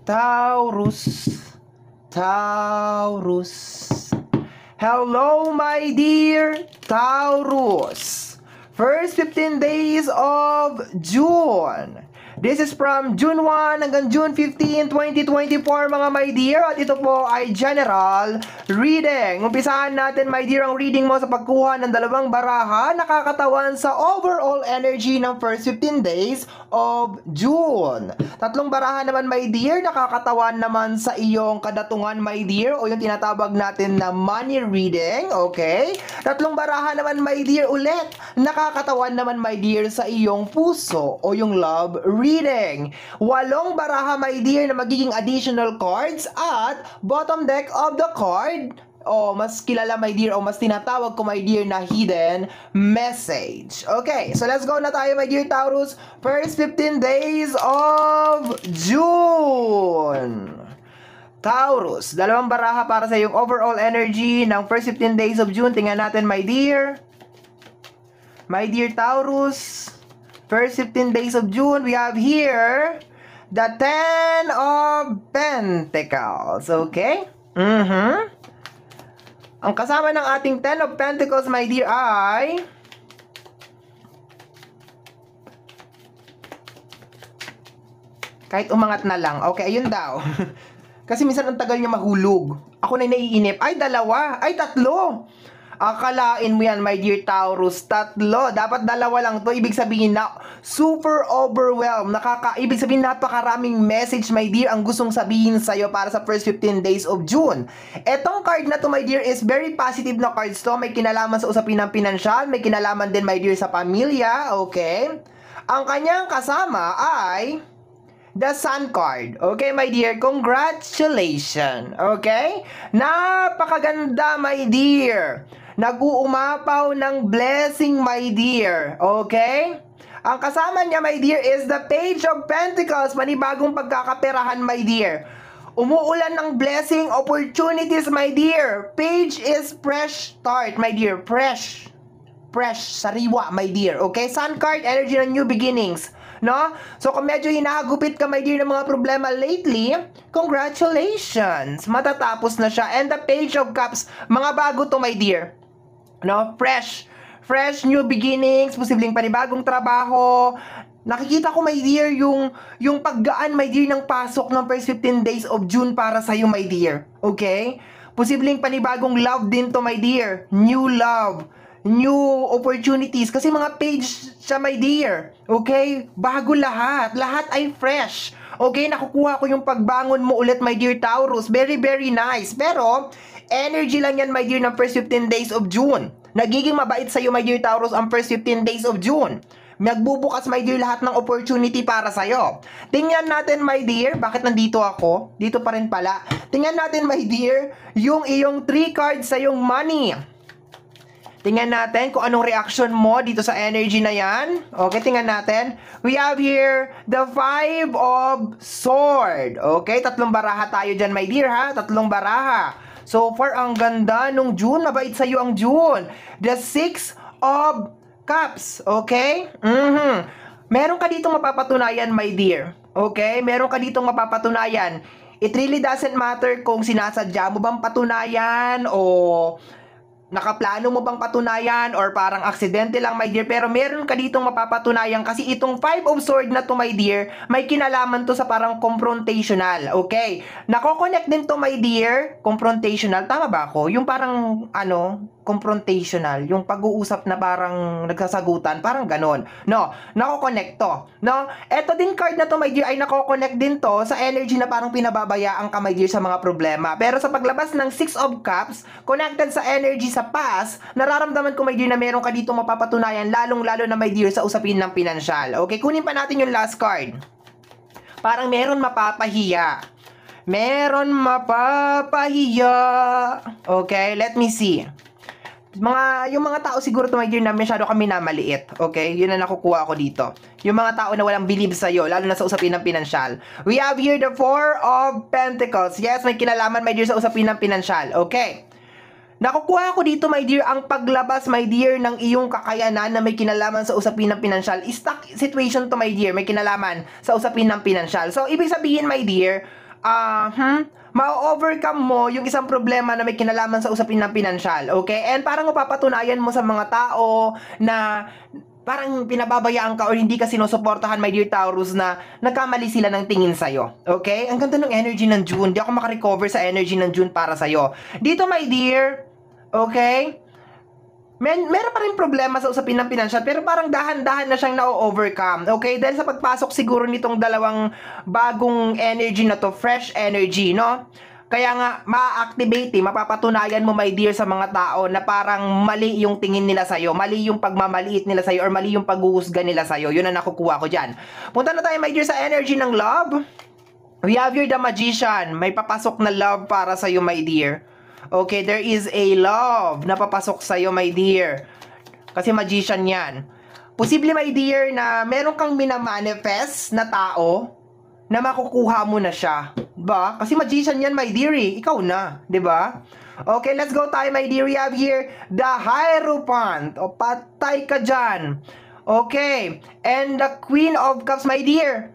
Taurus. Taurus. Hello, my dear Taurus. First 15 days of June. This is from June 1 hanggang June 15, 2024 mga my dear. At ito po ay general reading. Umpisahan natin my dear ang reading mo sa pagkuha ng dalawang baraha nakakatawan sa overall energy ng first 15 days of June. Tatlong baraha naman my dear nakakatawan naman sa iyong kadatungan my dear o yung tinatawag natin na money reading. Okay? Tatlong baraha naman my dear ulit nakakatawan naman my dear sa iyong puso o yung love reading. 8 baraha my dear na magiging additional cards at bottom deck of the card o mas kilala my dear o mas tinatawag ko my dear na hidden message. Okay, so let's go na tayo my dear Taurus. First 15 days of June. Taurus, dalawang baraha para sa iyong overall energy ng first 15 days of June. Tingnan natin my dear. My dear Taurus, first 15 days of June, we have here the 10 of Pentacles. Okay? Ang kasama ng ating 10 of Pentacles, my dear, ay kahit umangat na lang. Okay, ayun daw. Kasi minsan ang tagal niya mahulog. Ako na naiinip. Ay, dalawa. Ay, tatlo. Akalain mo yan, my dear Taurus, tatlo. Dapat dalawa lang to. Ibig sabihin na super overwhelmed. Ibig sabihin napakaraming message, my dear, ang gustong sabihin sa'yo para sa first 15 days of June. Etong card na to, my dear, is very positive na cards to. May kinalaman sa usapin ng pinansyal. May kinalaman din, my dear, sa pamilya. Okay? Ang kanyang kasama ay the Sun card. Okay, my dear? Congratulations. Okay? Napakaganda, my dear. Nag-uumapaw ng blessing, my dear. Okay? Ang kasama niya, my dear, is the Page of Pentacles. Manibagong pagkakaperahan, my dear. Umuulan ng blessing, opportunities, my dear. Page is fresh start, my dear. Fresh. Fresh. Sariwa, my dear. Okay? Sun card, energy ng new beginnings. No? So, kung medyo hinahagupit ka, my dear, ng mga problema lately, congratulations! Matatapos na siya. And the Page of Cups, mga bago to, my dear. No? Fresh. Fresh, new beginnings, posibleng panibagong trabaho. Nakikita ko, my dear, yung paggaan, my dear, ng pasok ng first 15 days of June para sa'yo, my dear. Okay? Posibleng panibagong love din to, my dear. New love. New opportunities. Kasi mga page siya, my dear. Okay? Bago lahat. Lahat ay fresh. Okay? Nakukuha ko yung pagbangon mo ulit, my dear Taurus. Very, very nice. Pero, energy lang yan, my dear, ng first 15 days of June. Nagiging mabait sa'yo, my dear Taurus, ang first 15 days of June. Magbubukas, my dear, lahat ng opportunity para sa'yo. Tingnan natin, my dear, bakit nandito ako? Dito pa rin pala. Tingnan natin, my dear, yung iyong 3 cards sa iyong money. Tingnan natin kung anong reaction mo dito sa energy na yan. Okay, tingnan natin. We have here the 5 of Sword. Okay, tatlong baraha tayo dyan, my dear, ha? Tatlong baraha. So far, ang ganda nung June. Mabait sa'yo ang June. The 6 of Cups. Okay? Meron ka ditong mapapatunayan, my dear. Okay? Meron ka ditong mapapatunayan. It really doesn't matter kung sinasadya mo bang patunayan o nakaplano mo bang patunayan or parang aksidente lang, my dear, pero meron ka ditong mapapatunayan kasi itong 5 of Sword na to, my dear, may kinalaman to sa parang confrontational. Okay? Nako-connect din to, my dear, confrontational. Tama ba ako? Yung parang, confrontational. Yung pag-uusap na parang nagsasagutan. Parang ganon. No? Nako-connect to. No? Eto din card na to, my dear, ay nako-connect din to sa energy na parang pinababayaan ka, my dear, sa mga problema. Pero sa paglabas ng 6 of Cups, connected sa energy sa past, nararamdaman ko, my dear, na meron ka dito mapapatunayan, lalong-lalo na, my dear, sa usapin ng pinansyal. Okay? Kunin pa natin yung last card. Parang meron mapapahiya. Meron mapapahiya. Okay? Let me see. Yung mga tao siguro to, my dear, na masyado kami namaliit. Okay? Yun na nakukuha ko dito. Yung mga tao na walang believe sa'yo, lalo na sa usapin ng pinansyal. We have here the 4 of Pentacles. Yes, may kinalaman, my dear, sa usapin ng pinansyal. Okay? Nakukuha ko dito, my dear, ang paglabas, my dear, ng iyong kakayanan na may kinalaman sa usapin ng pinansyal. Stuck situation to, my dear, may kinalaman sa usapin ng pinansyal. So, ibig sabihin, my dear, ma-overcome mo yung isang problema na may kinalaman sa usapin ng pinansyal, okay? And parang mapapatunayan mo sa mga tao na parang pinababayaan ka or hindi ka sinusuportahan, my dear Taurus, na nagkamali sila ng tingin sa'yo. Okay? Ang ganda ng energy ng June. Di ako makarecover sa energy ng June para sa'yo. Dito, my dear, okay? Meron pa rin problema sa usapin ng pinansyal, pero parang dahan-dahan na siyang na-overcome. Okay? Dahil sa pagpasok siguro nitong dalawang bagong energy na to, fresh energy, no? Kaya nga, ma-activate, mapapatunayan mo, my dear, sa mga tao na parang mali yung tingin nila sa'yo, mali yung pagmamaliit nila sa'yo, or mali yung paghuhusga nila sa'yo. Yun ang nakukuha ko dyan. Punta na tayo, my dear, sa energy ng love. We have here the Magician. May papasok na love para sa'yo, my dear. Okay, there is a love na papasok sa'yo, my dear. Kasi Magician yan. Posible, my dear, na meron kang minamanifest na tao na makukuha mo na siya. Diba? Kasi Magician yan, my dear, eh. Ikaw na. Diba? Okay, let's go tayo, my dear. We have here the Hierophant. O, patay ka dyan. Okay. And the Queen of Cups, my dear.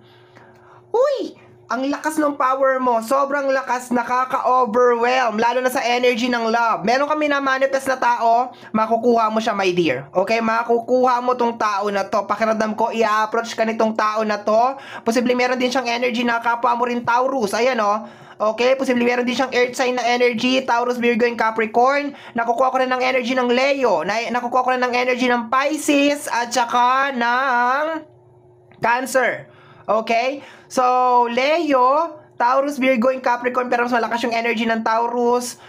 Uy! Ang lakas ng power mo, sobrang lakas, nakaka-overwhelm, lalo na sa energy ng love. Meron kami na manifest na tao, makukuha mo siya, my dear. Okay, makukuha mo tong tao na to. Pakiramdam ko, i-approach ka nitong tao na to. Posible meron din siyang energy na kapwa mo rin Taurus. Ayan, oh. Okay, posible meron din siyang earth sign na energy, Taurus, Virgo, and Capricorn. Nakukuha ko rin ng energy ng Leo. Nakukuha ko rin ng energy ng Pisces at saka ng Cancer. Okay? So, Leo, Taurus, Virgo, and Capricorn, pero mas malakas yung energy ng Taurus,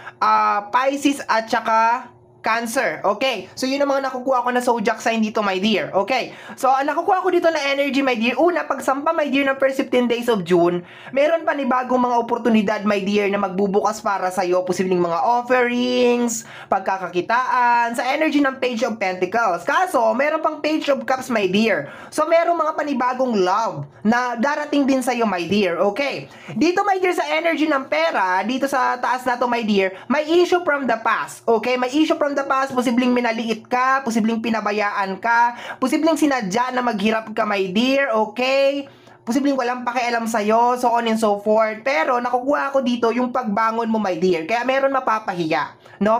Pisces, at saka Cancer. Okay. So, yun ang mga nakukuha ko na zodiac sign dito, my dear. Okay. So, ang nakukuha ko dito na energy, my dear. Una, pagsampa, my dear, ng first 15 days of June, meron pa ni bagong mga oportunidad, my dear, na magbubukas para sa'yo. Posibleng mga offerings, pagkakakitaan, sa energy ng Page of Pentacles. Kaso, meron pang Page of Cups, my dear. So, meron mga panibagong love na darating din sa'yo, my dear. Okay. Dito, my dear, sa energy ng pera, dito sa taas na to, my dear, may issue from the past. Okay. May issue from the past, posibleng minaliit ka, posibleng pinabayaan ka, posibleng sinadya na maghirap ka, my dear, okay? Posibleng walang pakialam sa'yo, so on and so forth. Pero, nakukuha ko dito yung pagbangon mo, my dear. Kaya meron mapapahiya, no?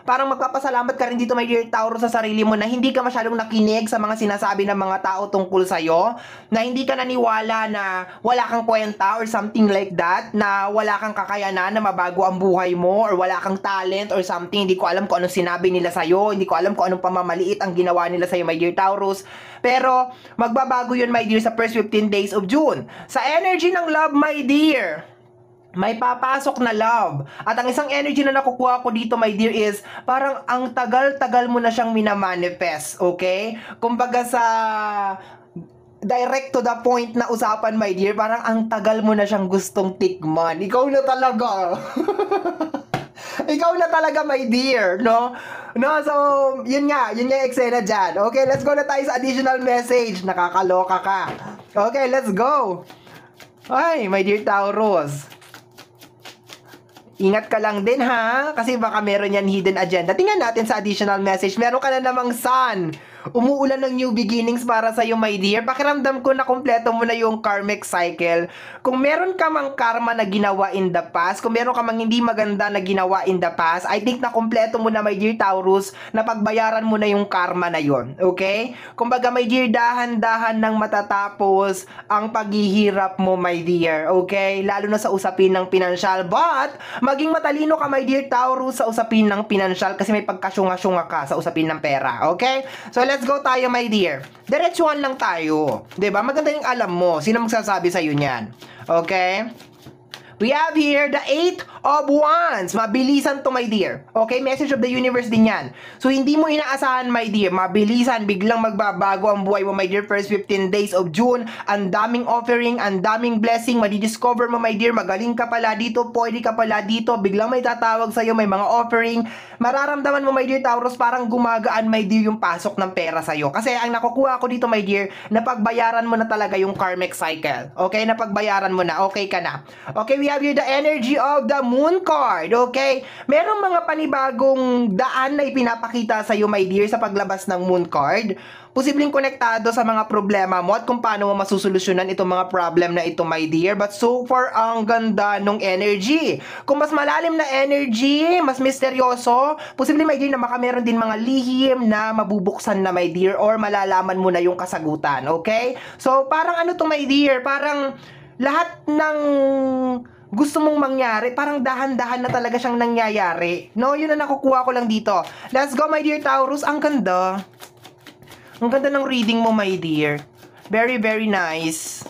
Parang magpapasalamat ka rin dito, my dear Taurus, sa sarili mo na hindi ka masyadong nakinig sa mga sinasabi ng mga tao tungkol sa'yo, na hindi ka naniwala na wala kang kwenta or something like that, na wala kang kakayanan na mabago ang buhay mo, or wala kang talent or something. Hindi ko alam kung anong sinabi nila sa'yo, hindi ko alam kung anong pamamaliit ang ginawa nila sa'yo, my dear Taurus. Pero, magbabago yun, my dear, sa first 15 days of June. Sa energy ng love, my dear, may papasok na love. At ang isang energy na nakukuha ko dito, my dear, is parang ang tagal-tagal mo na siyang minamanifest, okay? Kumbaga sa direct to the point na usapan, my dear, parang ang tagal mo na siyang gustong tikman. Ikaw na talaga. Ikaw na talaga, my dear, no? No, so, yun nga yung eksena dyan. Okay, let's go na tayo sa additional message. Nakakaloka ka. Okay, let's go. Ay, my dear Taurus. Ingat ka lang din, ha? Kasi baka meron yan hidden agenda. Tingnan natin sa additional message. Meron ka na namang sun. Umuulan ng new beginnings para sa'yo, my dear. Pakiramdam ko na kumpleto mo na yung karmic cycle. Kung meron ka mang karma na ginawa in the past, kung meron ka mang hindi maganda na ginawa in the past, I think na kumpleto mo na, my dear Taurus, na pagbayaran mo na yung karma na yon. Okay? Kumbaga, my dear, dahan-dahan nang matatapos ang paghihirap mo, my dear. Okay? Lalo na sa usapin ng pinansyal. But, maging matalino ka, my dear Taurus, sa usapin ng pinansyal kasi may pagkasyunga-syunga ka sa usapin ng pera. Okay? So, let's go tayo, my dear. Diretsuhan lang tayo. 'Di ba? Maganda yung alam mo. Sino magsasabi sa iyo niyan? Okay? We have here the 8 of Wands. Mabilisan to, my dear. Okay? Message of the universe din yan. So, hindi mo inaasahan, my dear. Mabilisan. Biglang magbabago ang buhay mo, my dear. First 15 days of June. Ang daming offering, ang daming blessing. Madidiscover mo, my dear. Magaling ka pala dito. Pwede ka pala dito. Biglang may tatawag sa'yo. May mga offering. Mararamdaman mo, my dear Taurus, parang gumagaan, my dear, yung pasok ng pera sa'yo. Kasi ang nakukuha ko dito, my dear, napagbayaran mo na talaga yung karmic cycle. Okay? Napagbayaran mo na. Okay ka na. Okay? We we have here the energy of the moon card. Okay? Merong mga panibagong daan na ipinapakita sa iyo, my dear, sa paglabas ng moon card. Posibleng konektado sa mga problema mo at kung paano mo masusolusyonan itong mga problem na ito, my dear. But so far, ang ganda nung energy. Kung mas malalim na energy, mas misteryoso, posibleng, my dear, na baka meron din mga lihim na mabubuksan na, my dear, or malalaman mo na yung kasagutan. Okay? So, parang ano to, my dear? Parang lahat ng gusto mong mangyari, parang dahan-dahan na talaga siyang nangyayari. No, yun na nakukuha ko lang dito. Let's go, my dear Taurus. Ang ganda. Ang ganda ng reading mo, my dear. Very, very nice.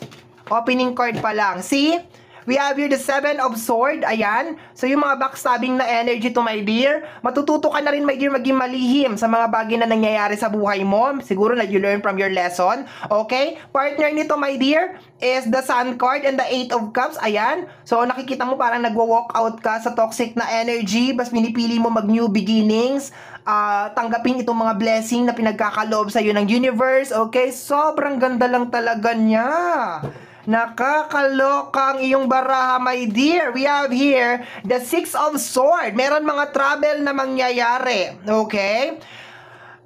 Opening card pa lang. See? We have here the 7 of Swords. Ayan. So, yung mga backstabbing na energy to, my dear. Matututo ka na rin, my dear, maging malihim sa mga bagay na nangyayari sa buhay mo. Siguro na you learn from your lesson. Okay? Partner nito, my dear, is the Sun card and the 8 of Cups. Ayan. So, nakikita mo parang nagwa-walk out ka sa toxic na energy. Bas pinipili mo mag-new beginnings. Tanggapin itong mga blessing na pinagkakaloob sa iyo ng universe. Okay? Sobrang ganda lang talaga niya. Nakakaloka ang iyong baraha, my dear. We have here the 6 of Swords. Meron mga travel na mangyayari. Okay?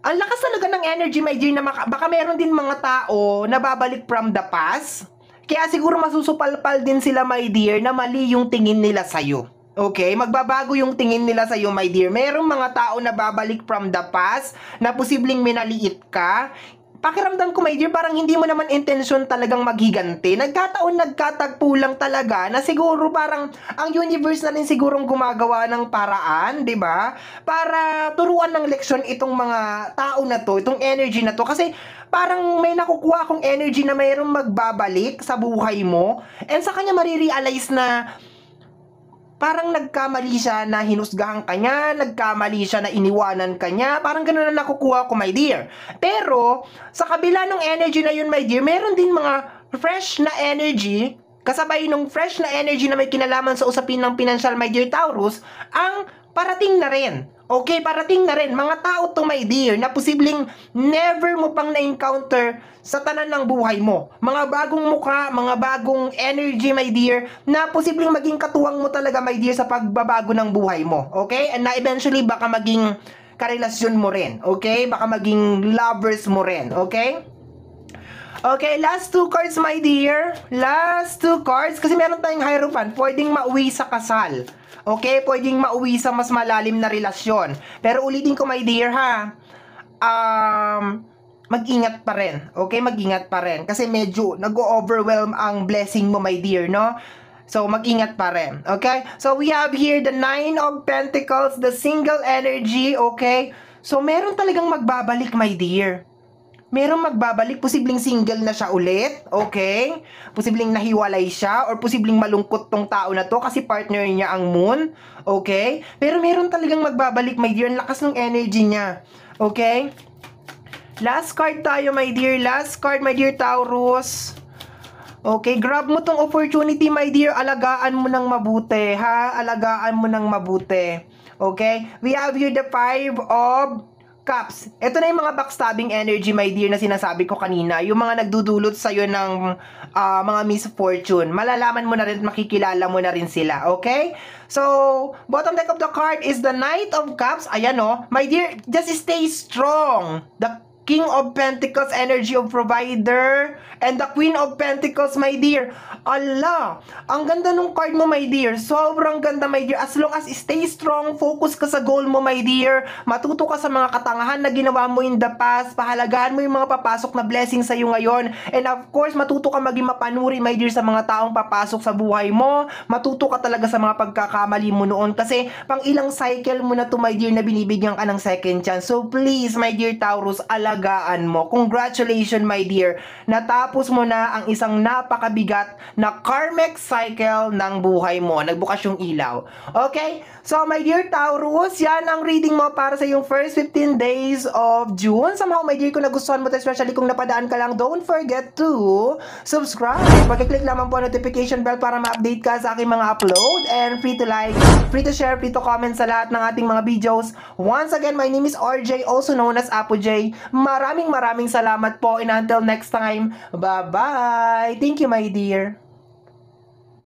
Ang lakas talaga ng energy, my dear, na baka meron din mga tao na babalik from the past. Kaya siguro masusupalpal din sila, my dear, na mali yung tingin nila sa'yo. Okay? Magbabago yung tingin nila sa'yo, my dear. Merong mga tao na babalik from the past na posibleng minaliit ka. Pakiramdam ko, my dear, parang hindi mo naman intensyon talagang maghiganti. Nagkatagpo lang talaga na siguro parang ang universe na rin sigurong gumagawa ng paraan, di ba? Para turuan ng leksyon itong mga tao na to, itong energy na to. Kasi parang may nakukuha akong energy na mayroong magbabalik sa buhay mo. And sa kanya marirealize na parang nagkamali siya na hinusgahan ka niya, nagkamali siya na iniwanan ka niya, parang gano'n na nakukuha ko, my dear. Pero, sa kabila ng energy na yun, my dear, meron din mga fresh na energy, kasabay nung fresh na energy na may kinalaman sa usapin ng financial, my dear Taurus, ang parating na rin. Okay, parating na rin. Mga tao to, my dear, na posibleng never mo pang na-encounter sa tanan ng buhay mo. Mga bagong mukha, mga bagong energy, my dear, na posibleng maging katuwang mo talaga, my dear, sa pagbabago ng buhay mo. Okay? And na eventually, baka maging karelasyon mo rin. Okay? Baka maging lovers mo rin. Okay? Okay, last 2 cards, my dear. Last 2 cards. Kasi meron tayong Hierophant. Pwedeng mauwi sa kasal. Okay, pwedeng mauwi sa mas malalim na relasyon. Pero ulitin ko, my dear, ha? Mag-ingat pa rin. Okay, mag-ingat pa rin. Kasi medyo nag-overwhelm ang blessing mo, my dear, no? So, mag-ingat pa rin. Okay? So, we have here the 9 of Pentacles, the single energy. Okay? So, meron talagang magbabalik, my dear. Merong magbabalik, posibleng single na siya ulit, okay? Posibleng nahiwalay siya, or posibleng malungkot tong tao na to kasi partner niya ang moon, okay? Pero meron talagang magbabalik, my dear, ang lakas ng energy niya, okay? Last card tayo, my dear, last card, my dear Taurus. Okay, grab mo tong opportunity, my dear, alagaan mo ng mabuti, ha? Alagaan mo ng mabuti, okay? We have here the 5 of Cups. Ito na yung mga backstabbing energy, my dear, na sinasabi ko kanina. Yung mga nagdudulot sa'yo ng mga misfortune. Malalaman mo na rin, makikilala mo na rin sila. Okay? So, bottom deck of the card is the Knight of Cups. Ayan, oh. My dear, just stay strong. The King of Pentacles, energy of provider, and the Queen of Pentacles, my dear. Allah, ang ganda nung card mo, my dear. Sobrang ganda, my dear. As long as stay strong, focus ka sa goal mo, my dear. Matuto ka sa mga katangahan na ginawa mo in the past. Pahalagahan mo yung mga papasok na blessing sa iyo ngayon. And of course, matuto ka maging mapanuri, my dear, sa mga taong papasok sa buhay mo. Matuto ka talaga sa mga pagkakamali mo noon. Kasi pang ilang cycle mo na to, my dear, na binibigyan ka ng second chance. So please, my dear Taurus, alagaan mo. Congratulations, my dear. Natapos mo na ang isang napakabigat na karmic cycle ng buhay mo. Nagbukas yung ilaw. Okay? So, my dear Taurus, yan ang reading mo para sa yung first 15 days of June. Somehow, my dear, kung nagustuhan mo, especially kung napadaan ka lang, don't forget to subscribe. Pag-click lamang po ang notification bell para ma-update ka sa aking mga upload. And free to like, free to share, free to comment sa lahat ng ating mga videos. Once again, my name is RJ, also known as Apo J. Maraming salamat po. And until next time, bye-bye. Thank you, my dear.